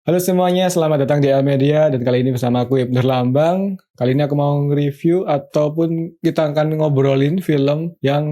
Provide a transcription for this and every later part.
Halo semuanya, selamat datang di Almedia dan kali ini bersama aku Ibnu Lambang. Kali ini aku mau nge-review ataupun kita akan ngobrolin film yang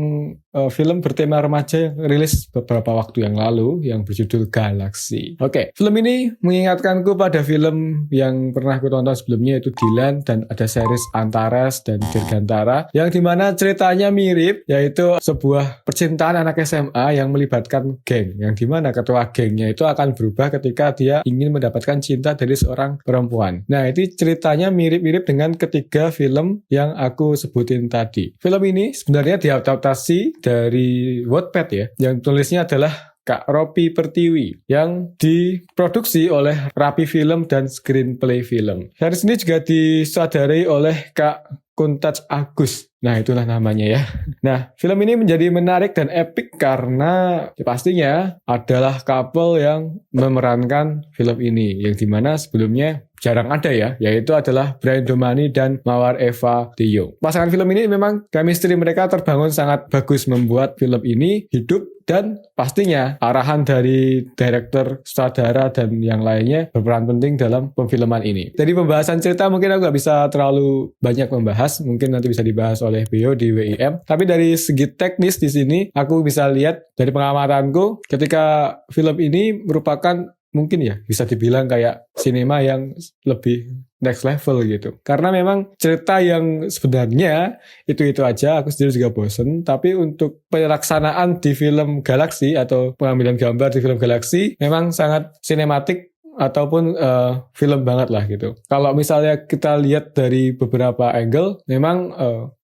film bertema remaja yang rilis beberapa waktu yang lalu yang berjudul Galaxy. Oke, film ini mengingatkanku pada film yang pernah aku tonton sebelumnya yaitu Dylan dan ada series Antares dan Dirgantara yang dimana ceritanya mirip yaitu sebuah percintaan anak SMA yang melibatkan geng yang dimana ketua gengnya itu akan berubah ketika dia ingin mendapatkan cinta dari seorang perempuan. Nah, ini ceritanya mirip-mirip dengan ketiga film yang aku sebutin tadi. Film ini sebenarnya diadaptasi dari Wattpad ya, yang tulisnya adalah Kak Ropi Pertiwi yang diproduksi oleh Rapi Film dan Screenplay Film. Series ini juga disadarai oleh Kak Kuntaj Agus. Nah, itulah namanya ya. Nah, film ini menjadi menarik dan epik karena pastinya adalah couple yang memerankan film ini, yang dimana sebelumnya jarang ada ya, yaitu adalah Brian Domani dan Mawar Eva De-Jong. Pasangan film ini memang chemistry mereka terbangun sangat bagus membuat film ini hidup dan pastinya arahan dari director, sutradara, dan yang lainnya berperan penting dalam pemfilman ini. Dari pembahasan cerita mungkin aku gak bisa terlalu banyak membahas, mungkin nanti bisa dibahas oleh Beo di WIM. Tapi dari segi teknis di sini aku bisa lihat dari pengamatanku ketika film ini merupakan mungkin ya bisa dibilang kayak sinema yang lebih next level gitu. Karena memang cerita yang sebenarnya itu-itu aja, aku sendiri juga bosen. Tapi untuk pelaksanaan di film Galaxy atau pengambilan gambar di film Galaxy memang sangat sinematik ataupun film banget lah gitu. Kalau misalnya kita lihat dari beberapa angle, memang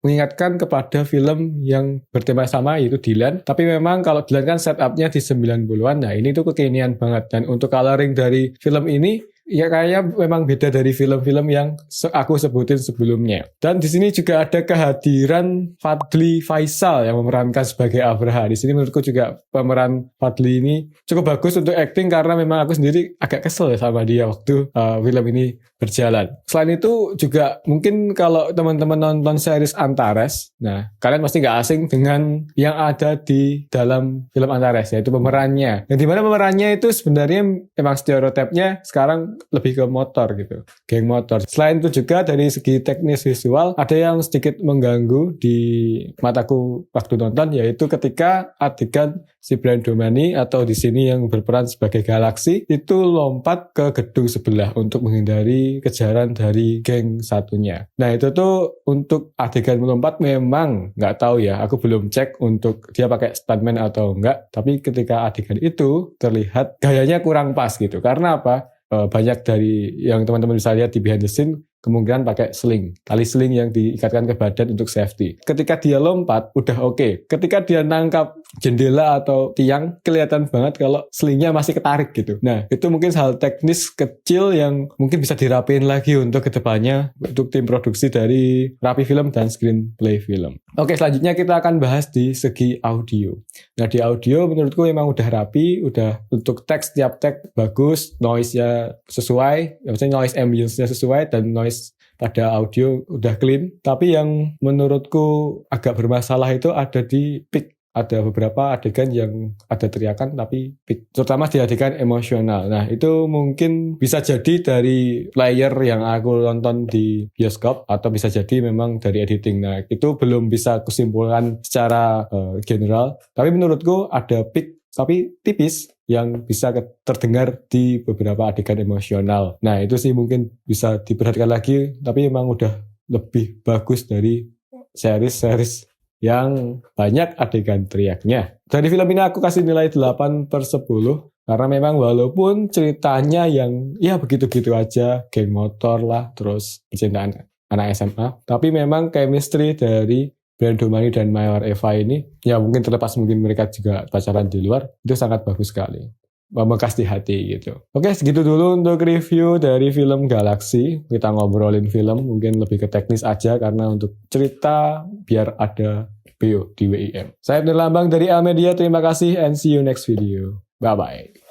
mengingatkan kepada film yang bertema sama yaitu Dylan. Tapi memang kalau Dylan kan setupnya di 90-an, nah ini tuh kekinian banget. Dan untuk coloring dari film ini, ya kayaknya memang beda dari film-film yang aku sebutin sebelumnya. Dan di sini juga ada kehadiran Fadly Faisal yang memerankan sebagai Abraha. Di sini menurutku juga pemeran Fadly ini cukup bagus untuk acting karena memang aku sendiri agak kesel sama dia waktu film ini berjalan. Selain itu juga mungkin kalau teman-teman nonton series Antares, nah kalian pasti nggak asing dengan yang ada di dalam film Antares, yaitu pemerannya. Yang dimana pemerannya itu sebenarnya emang stereotipnya sekarang lebih ke motor gitu, geng motor. Selain itu juga dari segi teknis visual ada yang sedikit mengganggu di mataku waktu nonton, yaitu ketika adegan si Brian Domani atau di sini yang berperan sebagai Galaxy itu lompat ke gedung sebelah untuk menghindari kejaran dari geng satunya. Nah itu tuh untuk adegan melompat memang nggak tahu ya, aku belum cek untuk dia pakai stuntman atau enggak, tapi ketika adegan itu terlihat gayanya kurang pas gitu. Karena apa? Banyak dari yang teman-teman bisa lihat di behind the scene kemungkinan pakai sling, tali sling yang diikatkan ke badan untuk safety. Ketika dia lompat udah oke. Ketika dia nangkap jendela atau tiang kelihatan banget kalau slingnya masih ketarik gitu. Nah itu mungkin hal teknis kecil yang mungkin bisa dirapiin lagi untuk kedepannya untuk tim produksi dari Rapi Film dan Screenplay Film. Oke, selanjutnya kita akan bahas di segi audio. Nah di audio menurutku memang udah rapi, udah untuk teks tiap teks bagus, noise-nya sesuai, maksudnya noise ambience-nya sesuai dan noise pada audio udah clean. Tapi yang menurutku agak bermasalah itu ada di peak. Ada beberapa adegan yang ada teriakan tapi peak, terutama di adegan emosional. Nah itu mungkin bisa jadi dari player yang aku nonton di bioskop atau bisa jadi memang dari editing. Nah itu belum bisa kusimpulkan secara general. Tapi menurutku ada peak tapi tipis yang bisa terdengar di beberapa adegan emosional. Nah itu sih mungkin bisa diperhatikan lagi, tapi memang udah lebih bagus dari series-series yang banyak adegan teriaknya. Dari film ini aku kasih nilai 8/10 karena memang walaupun ceritanya yang ya begitu-begitu aja, geng motor lah, terus percintaan anak SMA, tapi memang chemistry dari Brian Domani dan Mawar Eva ini, ya mungkin terlepas mungkin mereka juga pacaran di luar, itu sangat bagus sekali. Membekas di hati gitu. Oke, segitu dulu untuk review dari film Galaxy. Kita ngobrolin film, mungkin lebih ke teknis aja karena untuk cerita biar ada Beo di WIM. Saya Ibnu Lambang dari Almedia, terima kasih and see you next video. Bye-bye.